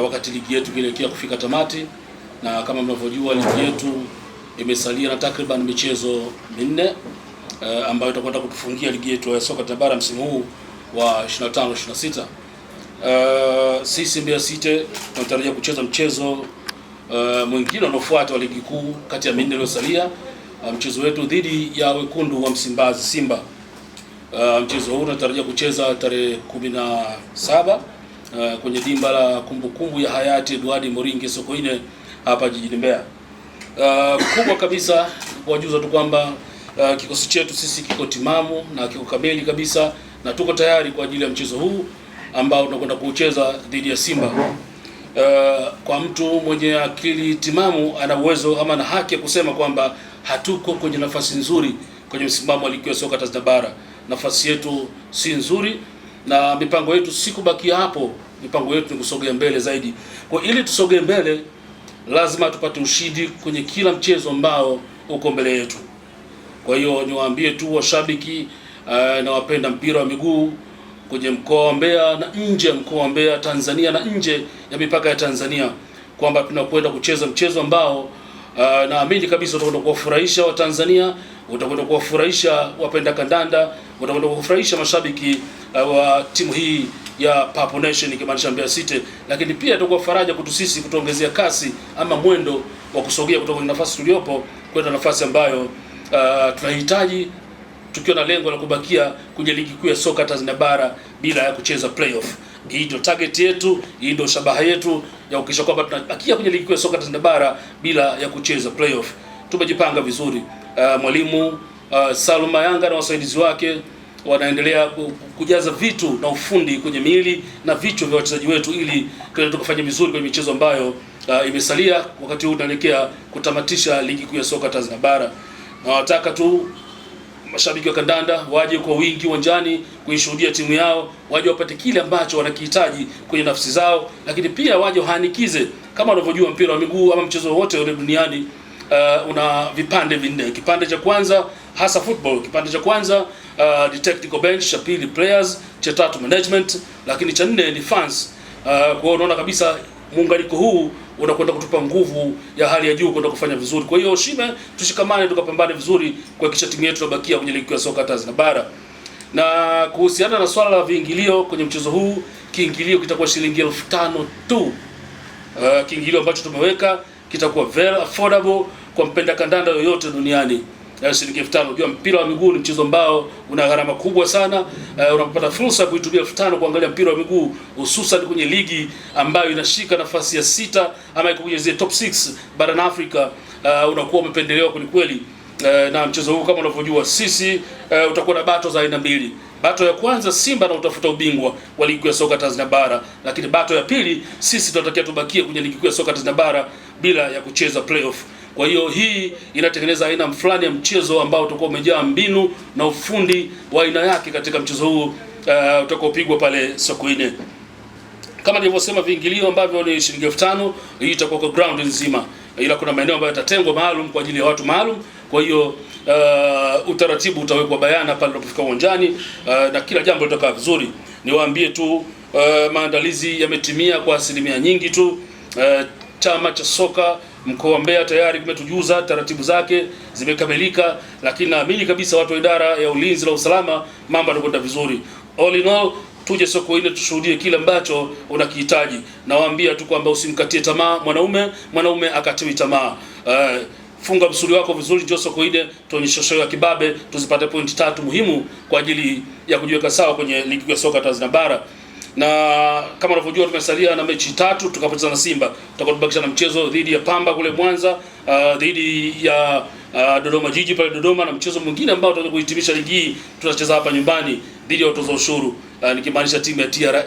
wakati ligi yetu ikielekea kufika tamati, na kama mnavyojua ligi yetu imesalia na takriban michezo minne ambayo itakwenda kutufungia ligi yetu ya soka Tabara msimu huu wa 25-26. Sisi Mbeya City tunatarajia kucheza mchezo mwingine unaofuata wa ligi kuu kati ya minne iliyosalia, mchezo wetu dhidi ya wekundu wa Msimbazi Simba. Mchezo huu tunatarajia kucheza tarehe 17 kwenye dimba la kumbukumbu ya hayati Edward Moringe Sokoine hapa jijini Mbeya. Kubwa kabisa kuwajuza tu kwamba kikosi chetu sisi kiko timamu na kiko kamili kabisa na tuko tayari kwa ajili ya mchezo huu ambao tunakwenda kucheza dhidi ya Simba. Kwa mtu mwenye akili timamu ana uwezo ama na haki ya kusema kwamba hatuko kwenye nafasi nzuri kwenye msimamo wa ligi ya soka Tanzania bara. Nafasi yetu si nzuri na mipango yetu si kubakia hapo, mipango yetu ni kusogea mbele zaidi. Kwa ili tusogee mbele lazima tupate ushindi kwenye kila mchezo ambao uko mbele yetu. Kwa hiyo niwaambie tu washabiki na wapenda mpira wa miguu kwenye mkoa wa Mbeya na nje ya mkoa wa Mbeya, Tanzania na nje ya mipaka ya Tanzania, kwamba tunakwenda kucheza mchezo ambao naamini kabisa utakwenda kuwafurahisha Watanzania, utakwenda kuwafurahisha wapenda kandanda, utakwenda kuwafurahisha mashabiki wa timu hii ya Purple Nation ikimaanisha Mbeya City, lakini pia itakuwa faraja kwetu sisi kutuongezea kasi ama mwendo wa kusogea kutoka kwenye nafasi tuliyopo kwenda nafasi ambayo tunahitaji, tukiwa na lengo la kubakia kwenye ligi kuu ya soka Tanzania bara bila ya kucheza playoff. Hii ndio target yetu, hii ndio shabaha yetu ya kuhakikisha kwamba tunabakia kwenye ligi kuu ya soka Tanzania bara bila ya kucheza playoff. Tumejipanga vizuri. Mwalimu Salum Mayanga na wasaidizi wake wanaendelea kujaza vitu na ufundi kwenye miili na vichwa vya wachezaji wetu ili tukafanye vizuri kwenye michezo ambayo imesalia wakati huu tunaelekea kutamatisha ligi kuu ya soka Tanzania bara. Na wataka tu mashabiki wa kandanda waje kwa wingi uwanjani kuishuhudia timu yao, waje wapate kile ambacho wanakihitaji kwenye nafsi zao, lakini pia waje wahanikize. Kama unavyojua mpira wa miguu ama mchezo wote ule duniani una vipande vinne. Kipande cha kwanza hasa football, kipande cha kwanza ni technical bench, cha pili players, cha tatu management, lakini cha nne ni fans. Kwa hiyo unaona kabisa muunganiko huu unakwenda kutupa nguvu ya hali ya juu kwenda kufanya vizuri. Kwa hiyo tushikamane tukapambane vizuri kuhakikisha timu yetu inabakia kwenye ligi ya soka Tanzania bara. Na kuhusiana na swala la viingilio kwenye mchezo huu, kiingilio kitakuwa shilingi 5,000 tu. Kiingilio ambacho tumeweka kitakuwa very affordable kwa mpenda kandanda yoyote duniani. Shilingi 5,000. Unajua mpira wa miguu ni mchezo ambao una gharama kubwa sana. Unapata fursa kuitumia 5,000 kuangalia mpira wa miguu, hususan kwenye ligi ambayo inashika nafasi ya 6 ama iko kwenye zile top 6 barani Afrika. Unakuwa umependelewa kweli. Na mchezo huu kama unavyojua sisi utakuwa na bato za aina mbili. Bato ya kwanza Simba na utafuta ubingwa wa ligi ya soka Tanzania bara, lakini bato ya pili sisi tunatakiwa tubakie kwenye ligi ya soka Tanzania bara bila ya kucheza playoff. Kwa hiyo hii inatengeneza aina fulani ya mchezo ambao utakuwa umejaa mbinu na ufundi wa aina yake katika mchezo huu utakaopigwa pale Sokoine. Kama nilivyosema, viingilio ambavyo ni shilingi 5,000, hii itakuwa kwa ground nzima, ila kuna maeneo ambayo yatatengwa maalum kwa ajili ya watu maalum. Kwa hiyo utaratibu utawekwa bayana pale tunapofika uwanjani na kila jambo litakaa vizuri. Niwaambie tu maandalizi yametimia kwa asilimia nyingi tu. Chama cha soka mkoa wa Mbeya tayari kimetujuza taratibu zake zimekamilika, lakini naamini kabisa watu wa idara ya ulinzi na usalama mambo yanakwenda vizuri. All in all, tuje Sokoine tushuhudie kile ambacho unakihitaji. Nawaambia tu kwamba usimkatie tamaa mwanaume akatiwi tamaa. Funga msuli wako vizuri, njoo Sokoine tuonyeshe show ya kibabe, tuzipate pointi 3 muhimu kwa ajili ya kujiweka sawa kwenye ligi ya soka Tanzania bara. Na kama unavyojua tumesalia na mechi 3 tukapoteza na Simba. Tutakuwa tubakisha na mchezo dhidi ya Pamba kule Mwanza, dhidi ya Dodoma Jiji pale Dodoma, na mchezo mwingine ambao tutakuwa kuhitimisha ligi hii tutacheza hapa nyumbani dhidi ya watoza ushuru, nikimaanisha timu ya TRA.